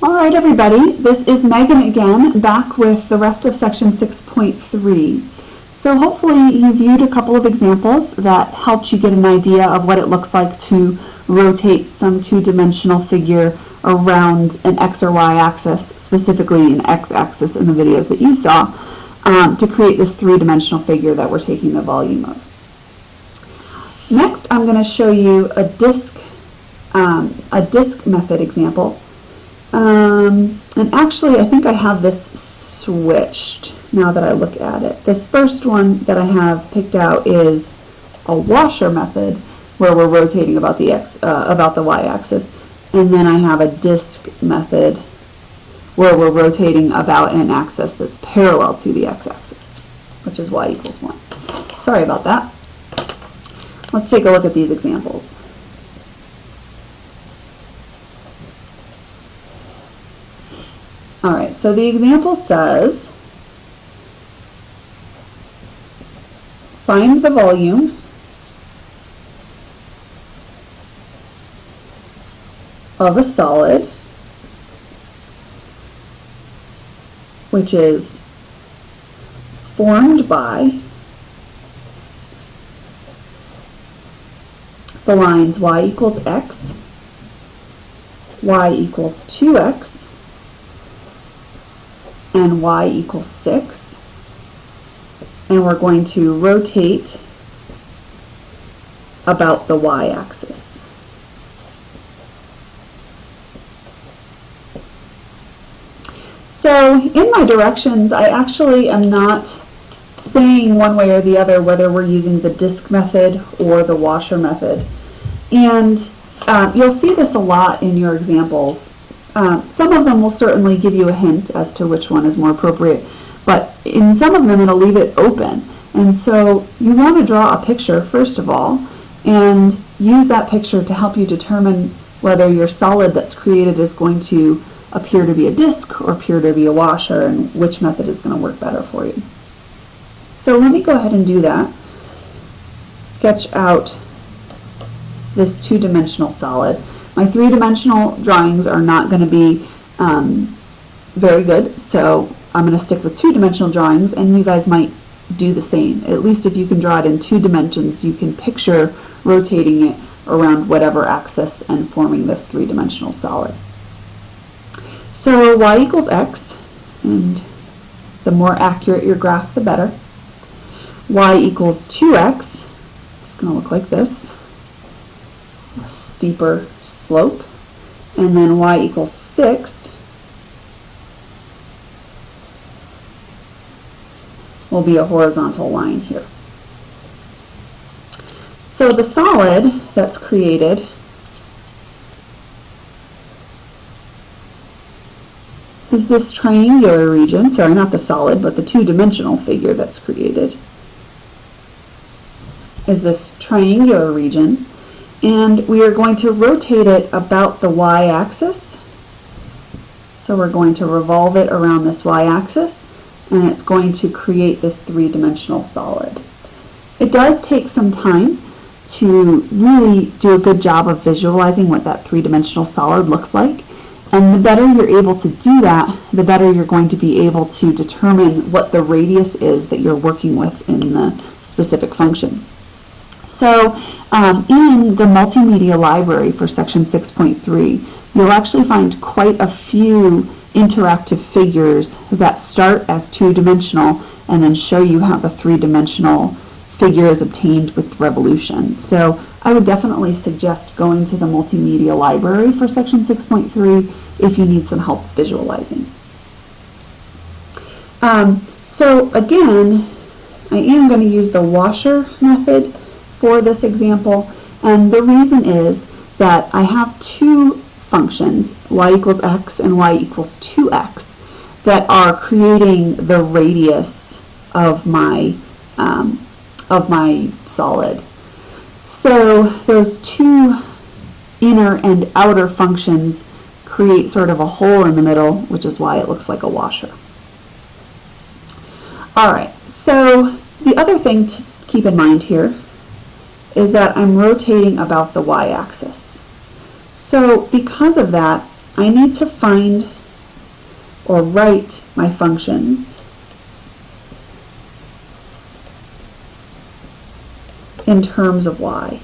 All right, everybody, this is Megan again, back with the rest of section 6.3. So hopefully you viewed a couple of examples that helped you get an idea of what it looks like to rotate some two-dimensional figure around an x or y axis, specifically an x-axis in the videos that you saw, to create this three-dimensional figure that we're taking the volume of. Next, I'm going to show you a disk method example. And actually, I think I have this switched now that I look at it. This first one that I have picked out is a washer method, where we're rotating about the y-axis, and then I have a disk method where we're rotating about an axis that's parallel to the x-axis, which is y equals 1. Sorry about that. Let's take a look at these examples. Alright, so the example says, find the volume of a solid which is formed by the lines y equals x, y equals 2x, and y equals 6, and we're going to rotate about the y-axis. So in my directions, I actually am not saying one way or the other whether we're using the disk method or the washer method. And you'll see this a lot in your examples. Some of them will certainly give you a hint as to which one is more appropriate, but in some of them it'll leave it open. And so you want to draw a picture first of all, and use that picture to help you determine whether your solid that's created is going to appear to be a disk or appear to be a washer, and which method is going to work better for you. So let me go ahead and do that. Sketch out this two-dimensional solid. My three-dimensional drawings are not going to be very good, so I'm going to stick with two-dimensional drawings, and you guys might do the same. At least if you can draw it in 2 dimensions, you can picture rotating it around whatever axis and forming this three-dimensional solid. So y equals x, and the more accurate your graph, the better. Y equals 2x, it's going to look like this, a steeper slope, and then y equals 6 will be a horizontal line here. So the solid that's created is this triangular region, sorry, not the solid, but the two-dimensional figure that's created is this triangular region, and we are going to rotate it about the y-axis. So we're going to revolve it around this y-axis, and it's going to create this three-dimensional solid. It does take some time to really do a good job of visualizing what that three-dimensional solid looks like. And the better you're able to do that, the better you're going to be able to determine what the radius is that you're working with in the specific function. So in the multimedia library for section 6.3, you'll actually find quite a few interactive figures that start as two-dimensional and then show you how the three-dimensional figure is obtained with revolution. So I would definitely suggest going to the multimedia library for section 6.3 if you need some help visualizing. So again, I am going to use the washer method for this example, and the reason is that I have two functions, y equals x and y equals 2x, that are creating the radius of my solid. So those two inner and outer functions create sort of a hole in the middle, which is why it looks like a washer. Alright, so the other thing to keep in mind here is that I'm rotating about the y-axis. So because of that, I need to find or write my functions in terms of y.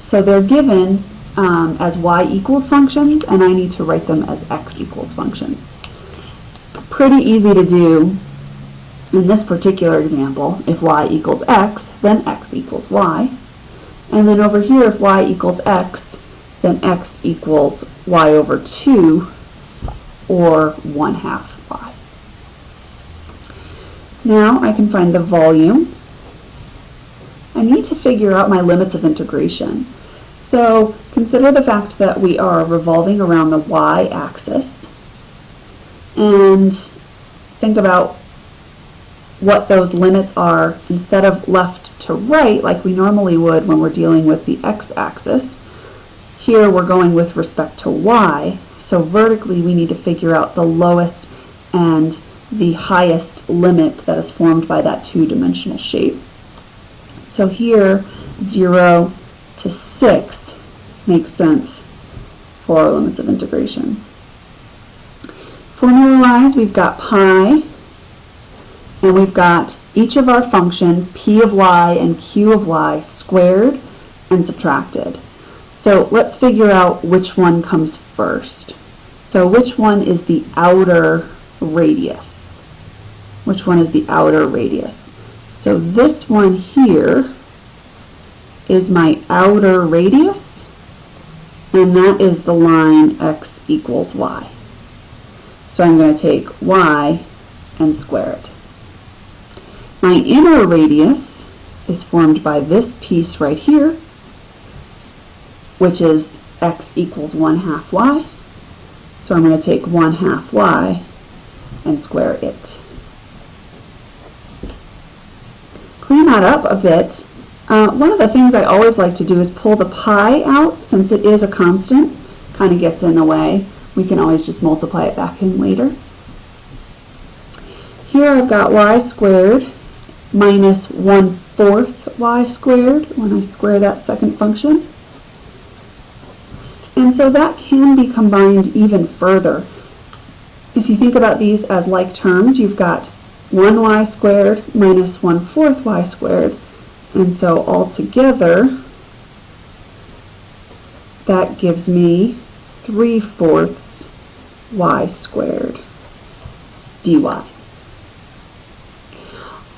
So they're given as y equals functions, and I need to write them as x equals functions. Pretty easy to do in this particular example. If y equals x, then x equals y. And then over here, if y equals x, then x equals y over 2, or 1/2 y. Now I can find the volume. I need to figure out my limits of integration. So consider the fact that we are revolving around the y-axis, and think about what those limits are. Instead of left to right like we normally would when we're dealing with the x-axis, here we're going with respect to y. So vertically we need to figure out the lowest and the highest limit that is formed by that two-dimensional shape. So here 0 to 6 makes sense for our limits of integration. Formula-wise, we've got pi, and we've got each of our functions, p of y and q of y, squared and subtracted. So let's figure out which one comes first. So which one is the outer radius? Which one is the outer radius? So this one here is my outer radius, and that is the line x equals y. So I'm going to take y and square it. My inner radius is formed by this piece right here, which is x equals 1/2 y. So I'm going to take 1/2 y and square it. Clean that up a bit. One of the things I always like to do is pull the pi out, since it is a constant, kind of gets in the way. We can always just multiply it back in later. Here I've got y squared minus 1/4 y squared when I square that second function. And so that can be combined even further. If you think about these as like terms, you've got 1y squared minus 1/4 y squared. And so altogether, that gives me 3/4 y squared dy.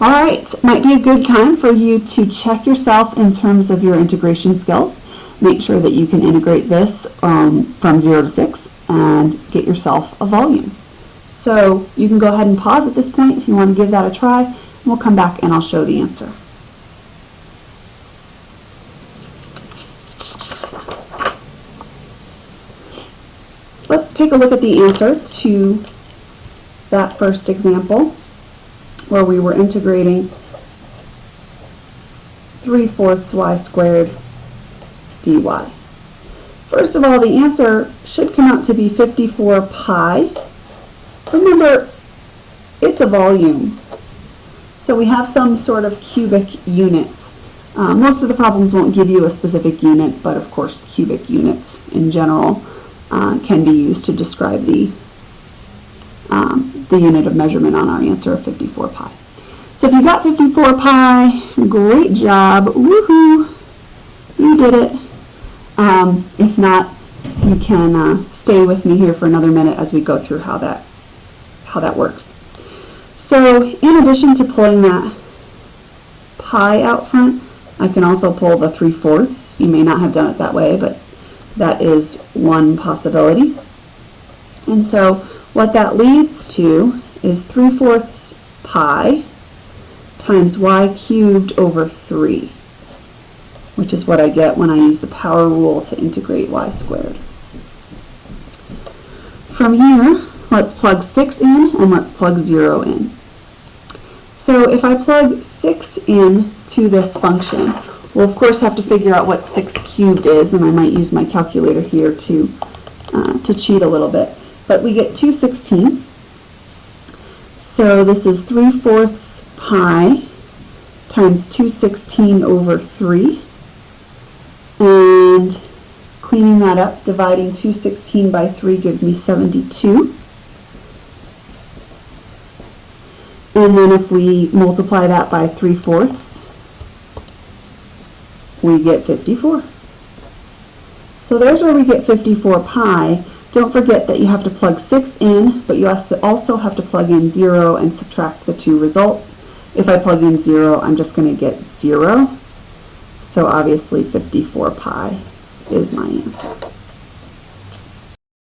All right, might be a good time for you to check yourself in terms of your integration skills. Make sure that you can integrate this from 0 to 6 and get yourself a volume. So you can go ahead and pause at this point if you want to give that a try, and we'll come back and I'll show the answer. Let's take a look at the answer to that first example where we were integrating 3/4 y squared dy. First of all, the answer should come out to be 54 pi. Remember, it's a volume, so we have some sort of cubic units. Most of the problems won't give you a specific unit, but of course cubic units in general can be used to describe the unit of measurement on our answer of 54 pi. So if you got 54 pi, great job, woohoo, you did it. If not, you can stay with me here for another minute as we go through how that works. So in addition to pulling that pi out front, I can also pull the 3/4. You may not have done it that way, but that is one possibility. And so what that leads to is 3/4 pi times y cubed over 3, which is what I get when I use the power rule to integrate y squared. From here, let's plug 6 in and let's plug 0 in. So if I plug 6 in to this function, we'll of course have to figure out what 6 cubed is, and I might use my calculator here to cheat a little bit. But we get 216. So this is 3/4 pi times 216 over 3. And And cleaning that up, dividing 216 by 3 gives me 72. And then if we multiply that by 3/4, we get 54. So there's where we get 54 pi. Don't forget that you have to plug 6 in, but you also have to plug in 0 and subtract the 2 results. If I plug in 0, I'm just going to get 0. So obviously 54 pi is my answer.